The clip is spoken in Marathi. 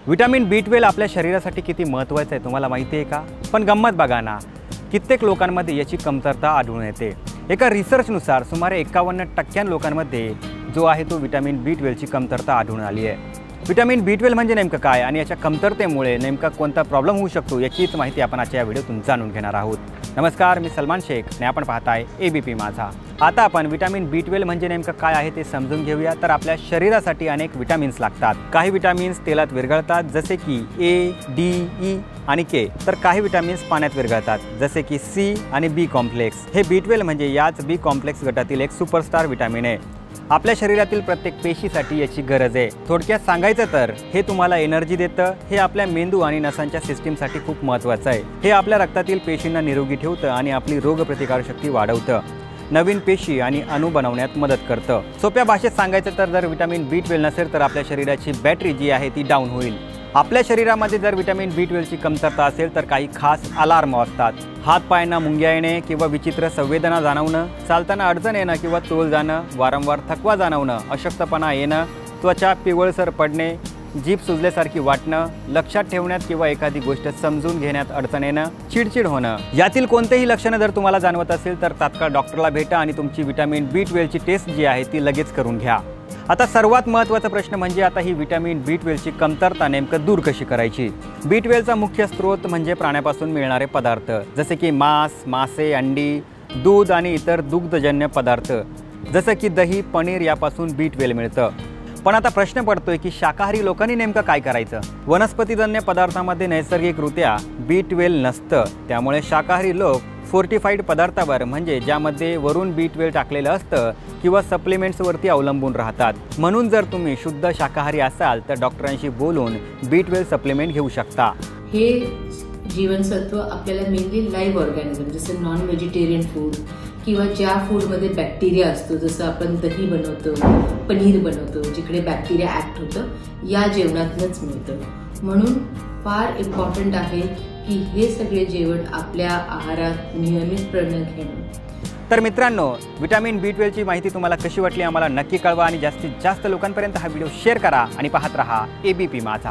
विटामिन B12 आपल्या शरीरासाठी किती महत्त्वाचं आहे तुम्हाला माहिती आहे का? पण गंमत बघा ना, कित्येक लोकांमध्ये याची कमतरता आढळून येते। एका रिसर्चनुसार सुमारे 51% लोकांमध्ये जो आहे तो विटामिन B12 ची कमतरता आढळून आली आहे। विटामिन B12 म्हणजे नेमकं काय आणि याच्या कमतरतेमुळे नेमका कोणता प्रॉब्लेम होऊ शकतो याचीच माहिती आपण आजच्या व्हिडिओतून जाणून घेणार आहोत। नमस्कार, मी सलमान शेख आणि आपण पाहताय ABP माझा। आता आपण विटामिन B12 म्हणजे नेमकं काय आहे ते समजून घेऊया। तर आपल्या शरीरासाठी अनेक विटामिन्स लागतात। काही विटामिन्स तेलात विरघळतात जसे की A, D, E आणि K, तर काही विटामिन्स पाण्यात विरघळतात जसे की C आणि B कॉम्प्लेक्स। हे B12 म्हणजे याच B कॉम्प्लेक्स गटातील एक सुपरस्टार विटामिन आहे। आपल्या शरीरातील प्रत्येक पेशीसाठी याची गरज आहे। थोडक्यात सांगायचं तर हे तुम्हाला एनर्जी देतं, हे आपल्या मेंदू आणि नसांच्या सिस्टीमसाठी खूप महत्त्वाचं आहे। हे आपल्या रक्तातील पेशींना निरोगी ठेवतं आणि आपली रोगप्रतिकारशक्ती वाढवतं, नवीन पेशी आणि अणू बनवण्यात मदत करतं। सोप्या भाषेत सांगायचं तर जर विटामिन B12 नसेल तर आपल्या शरीराची बॅटरी जी आहे ती डाऊन होईल। आपल्या शरीरामध्ये जर विटामिन B12 ची कमतरता असेल तर काही खास अलार्म वाजतात। हात पायांना मुंग्या येणे किंवा विचित्र संवेदना जाणवणं, चालताना अडचण येणं किंवा तोल जाणं, वारंवार थकवा जाणवणं, अशक्तपणा येणं, त्वचा पिवळसर पडणे, जीभ सुजल्यासारखी वाटणं, लक्षात ठेवण्यात किंवा एखादी गोष्ट समजून घेण्यात अडचण येणं, चिडचिड होणं, यातील कोणतेही लक्षणं जर तुम्हाला जाणवत असेल तर तात्काळ डॉक्टरला भेटा आणि तुमची विटामिन B12 ची टेस्ट जी आहे ती लगेच करून घ्या। आता सर्वात महत्त्वाचा प्रश्न म्हणजे आता ही विटामिन B12 ची कमतरता नेमकं दूर कशी करायची? B12 चा मुख्य स्रोत म्हणजे प्राण्यापासून मिळणारे पदार्थ जसे की मांस, मासे, अंडी, दूध आणि इतर दुग्धजन्य पदार्थ जसे की दही, पनीर यापासून B12 मिळतं। पण आता प्रश्न पडतोय की शाकाहारी लोकांनी नेमकं काय करायचं? वनस्पतीजन्य पदार्थांमध्ये नैसर्गिकरित्या B12 नसतं, त्यामुळे शाकाहारी लोक फोर्टिफाईड पदार्थावर म्हणजे ज्यामध्ये वरून B12 टाकलेलं असतं किंवा सप्लिमेंट्सवरती अवलंबून राहतात। म्हणून जर तुम्ही शुद्ध शाकाहारी असाल तर डॉक्टरांशी बोलून B12 सप्लिमेंट घेऊ शकता। हे जीवनसत्व आपल्याला मेनली लाईव्ह ऑर्गॅनिझम जसं नॉन व्हेजिटेरियन फूड किंवा ज्या फूडमध्ये बॅक्टेरिया असतो, जसं आपण दही बनवतो, पनीर बनवतो, जिकडे बॅक्टेरिया ॲक्ट होतं, या जेवणातूनच मिळतं। म्हणून फार इम्पॉर्टंट आहे की हे सगळे जेवण आपल्या आहारात नियमितपणे घेणं। तर मित्रांनो, विटामिन B12 ची माहिती तुम्हाला कशी वाटली आम्हाला नक्की कळवा आणि जास्तीत जास्त लोकांपर्यंत हा व्हिडिओ शेअर करा आणि पाहत रहा ABP माझा।